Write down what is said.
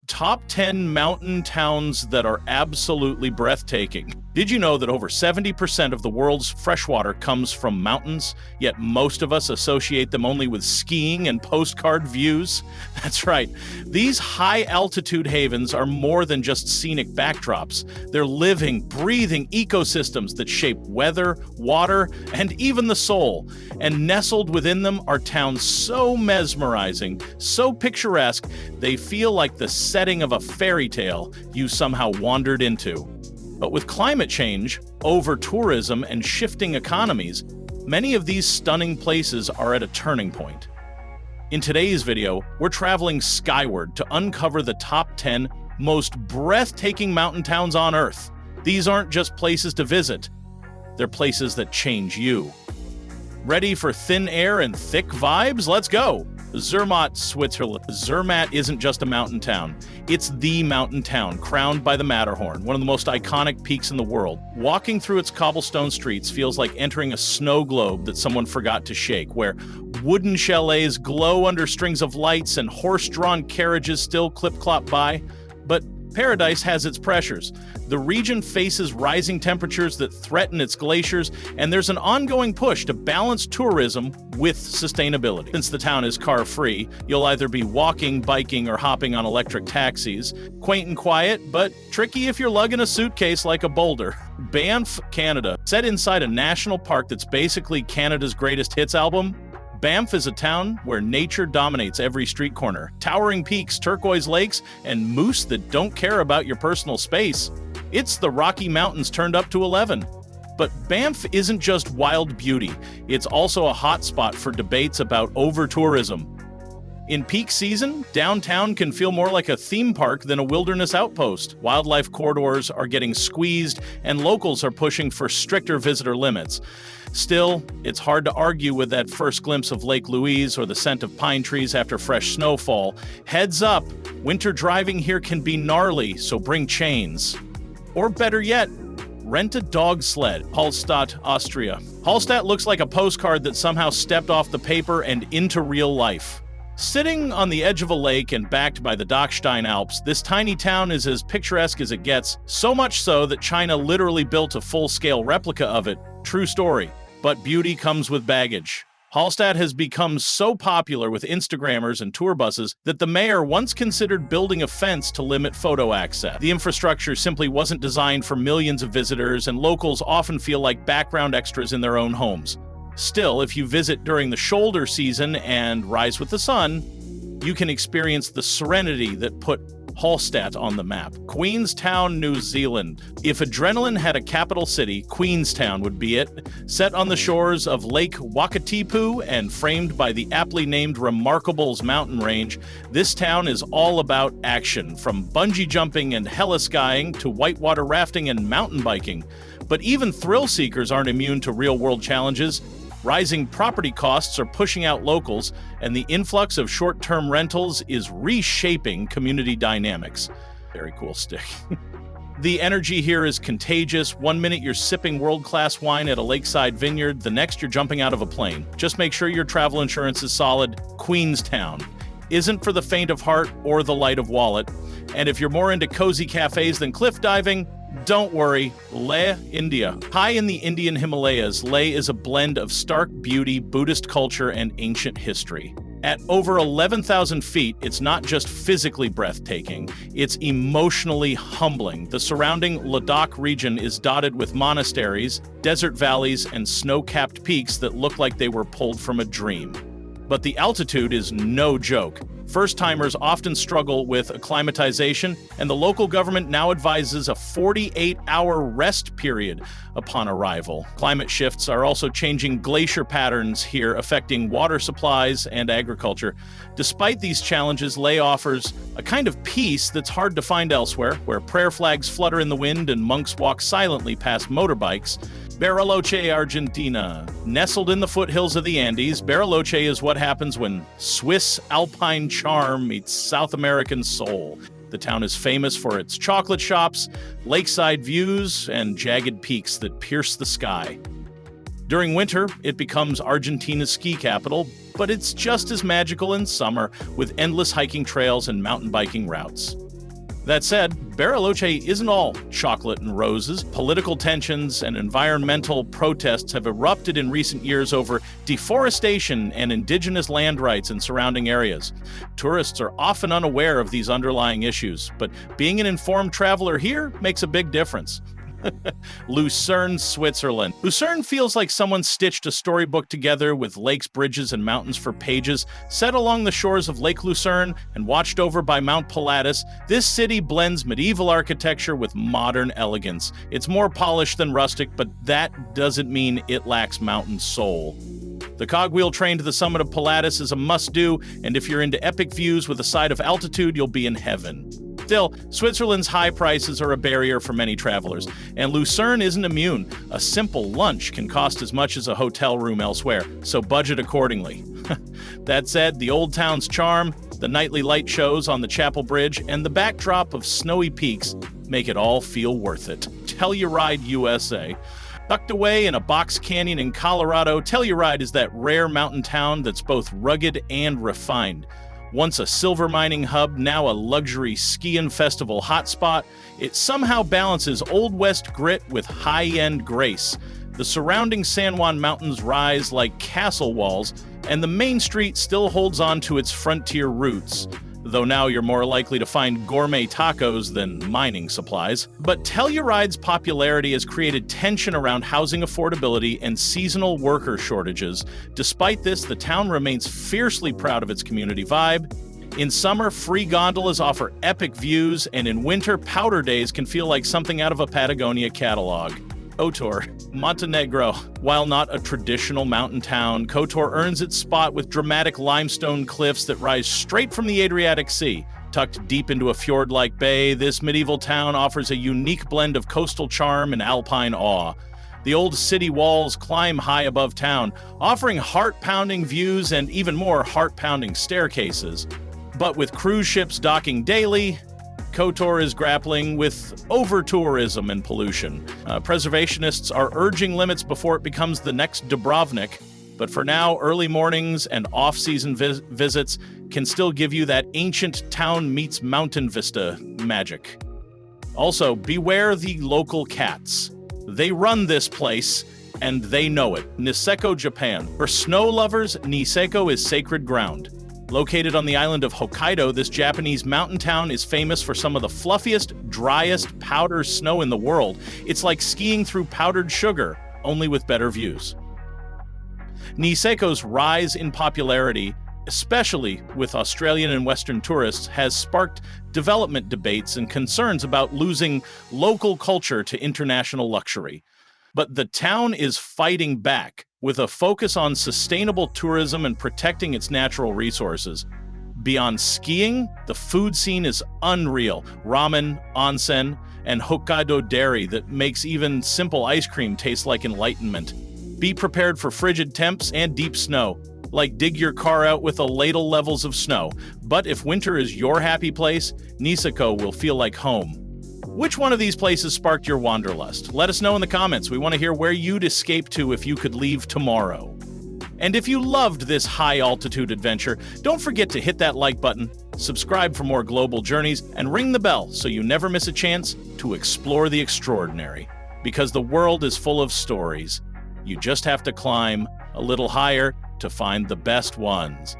Top 10 mountain towns that are absolutely breathtaking. Did you know that over 70% of the world's freshwater comes from mountains, yet most of us associate them only with skiing and postcard views? That's right. These high-altitude havens are more than just scenic backdrops. They're living, breathing ecosystems that shape weather, water, and even the soul. And nestled within them are towns so mesmerizing, so picturesque, they feel like the setting of a fairy tale you somehow wandered into. But with climate change, over-tourism, and shifting economies, many of these stunning places are at a turning point. In today's video, we're traveling skyward to uncover the top 10 most breathtaking mountain towns on Earth. These aren't just places to visit, they're places that change you. Ready for thin air and thick vibes? Let's go! Zermatt, Switzerland. Zermatt isn't just a mountain town. It's the mountain town, crowned by the Matterhorn, one of the most iconic peaks in the world. Walking through its cobblestone streets feels like entering a snow globe that someone forgot to shake, where wooden chalets glow under strings of lights and horse-drawn carriages still clip-clop by. But paradise has its pressures. The region faces rising temperatures that threaten its glaciers, and there's an ongoing push to balance tourism with sustainability. Since the town is car-free, you'll either be walking, biking, or hopping on electric taxis. Quaint and quiet, but tricky if you're lugging a suitcase like a boulder. Banff, Canada. Set inside a national park that's basically Canada's greatest hits album, Banff is a town where nature dominates every street corner. Towering peaks, turquoise lakes, and moose that don't care about your personal space. It's the Rocky Mountains turned up to 11. But Banff isn't just wild beauty. It's also a hotspot for debates about over-tourism. In peak season, downtown can feel more like a theme park than a wilderness outpost. Wildlife corridors are getting squeezed, and locals are pushing for stricter visitor limits. Still, it's hard to argue with that first glimpse of Lake Louise or the scent of pine trees after fresh snowfall. Heads up, winter driving here can be gnarly, so bring chains. Or better yet, rent a dog sled. Hallstatt, Austria. Hallstatt looks like a postcard that somehow stepped off the paper and into real life. Sitting on the edge of a lake and backed by the Dachstein Alps, this tiny town is as picturesque as it gets, so much so that China literally built a full-scale replica of it. True story. But beauty comes with baggage. Hallstatt has become so popular with Instagrammers and tour buses that the mayor once considered building a fence to limit photo access. The infrastructure simply wasn't designed for millions of visitors, and locals often feel like background extras in their own homes. Still, if you visit during the shoulder season and rise with the sun, you can experience the serenity that put Hallstatt on the map. Queenstown, New Zealand. If adrenaline had a capital city, Queenstown would be it. Set on the shores of Lake Wakatipu and framed by the aptly named Remarkables mountain range, this town is all about action, from bungee jumping and heli-skiing to whitewater rafting and mountain biking. But even thrill seekers aren't immune to real-world challenges. Rising property costs are pushing out locals, and the influx of short-term rentals is reshaping community dynamics. Very cool stick. The energy here is contagious. One minute you're sipping world-class wine at a lakeside vineyard, the next you're jumping out of a plane. Just make sure your travel insurance is solid. Queenstown isn't for the faint of heart or the light of wallet. And if you're more into cozy cafes than cliff diving, don't worry, Leh, India. High in the Indian Himalayas, Leh is a blend of stark beauty, Buddhist culture, and ancient history. At over 11,000 feet, it's not just physically breathtaking, it's emotionally humbling. The surrounding Ladakh region is dotted with monasteries, desert valleys, and snow-capped peaks that look like they were pulled from a dream. But the altitude is no joke. First-timers often struggle with acclimatization, and the local government now advises a 48-hour rest period upon arrival. Climate shifts are also changing glacier patterns here, affecting water supplies and agriculture. Despite these challenges, Leh offers a kind of peace that's hard to find elsewhere, where prayer flags flutter in the wind and monks walk silently past motorbikes. Bariloche, Argentina. Nestled in the foothills of the Andes, Bariloche is what happens when Swiss alpine charm meets South American soul. The town is famous for its chocolate shops, lakeside views, and jagged peaks that pierce the sky. During winter, it becomes Argentina's ski capital, but it's just as magical in summer, with endless hiking trails and mountain biking routes. That said, Bariloche isn't all chocolate and roses. Political tensions and environmental protests have erupted in recent years over deforestation and indigenous land rights in surrounding areas. Tourists are often unaware of these underlying issues, but being an informed traveler here makes a big difference. Lucerne, Switzerland. Lucerne feels like someone stitched a storybook together with lakes, bridges, and mountains for pages. Set along the shores of Lake Lucerne and watched over by Mount Pilatus, this city blends medieval architecture with modern elegance. It's more polished than rustic, but that doesn't mean it lacks mountain soul. The cogwheel train to the summit of Pilatus is a must-do, and if you're into epic views with a side of altitude, you'll be in heaven. Still, Switzerland's high prices are a barrier for many travelers, and Lucerne isn't immune. A simple lunch can cost as much as a hotel room elsewhere, so budget accordingly. That said, the old town's charm, the nightly light shows on the Chapel Bridge, and the backdrop of snowy peaks make it all feel worth it. Telluride, USA. Tucked away in a box canyon in Colorado, Telluride is that rare mountain town that's both rugged and refined. Once a silver mining hub, now a luxury ski and festival hotspot, it somehow balances Old West grit with high-end grace. The surrounding San Juan Mountains rise like castle walls, and the main street still holds on to its frontier roots. Though now you're more likely to find gourmet tacos than mining supplies. But Telluride's popularity has created tension around housing affordability and seasonal worker shortages. Despite this, the town remains fiercely proud of its community vibe. In summer, free gondolas offer epic views, and in winter, powder days can feel like something out of a Patagonia catalog. Kotor, Montenegro. While not a traditional mountain town, Kotor earns its spot with dramatic limestone cliffs that rise straight from the Adriatic Sea. Tucked deep into a fjord-like bay, this medieval town offers a unique blend of coastal charm and alpine awe. The old city walls climb high above town, offering heart-pounding views and even more heart-pounding staircases. But with cruise ships docking daily, Kotor is grappling with over-tourism and pollution. Preservationists are urging limits before it becomes the next Dubrovnik, but for now, early mornings and off-season visits can still give you that ancient town meets mountain vista magic. Also, beware the local cats. They run this place, and they know it. Niseko, Japan. For snow lovers, Niseko is sacred ground. Located on the island of Hokkaido, this Japanese mountain town is famous for some of the fluffiest, driest powder snow in the world. It's like skiing through powdered sugar, only with better views. Niseko's rise in popularity, especially with Australian and Western tourists, has sparked development debates and concerns about losing local culture to international luxury. But the town is fighting back with a focus on sustainable tourism and protecting its natural resources. Beyond skiing, the food scene is unreal. Ramen, onsen, and Hokkaido dairy that makes even simple ice cream taste like enlightenment. Be prepared for frigid temps and deep snow. Like dig your car out with a ladle levels of snow. But if winter is your happy place, Niseko will feel like home. Which one of these places sparked your wanderlust? Let us know in the comments. We want to hear where you'd escape to if you could leave tomorrow. And if you loved this high-altitude adventure, don't forget to hit that like button, subscribe for more global journeys, and ring the bell so you never miss a chance to explore the extraordinary. Because the world is full of stories. You just have to climb a little higher to find the best ones.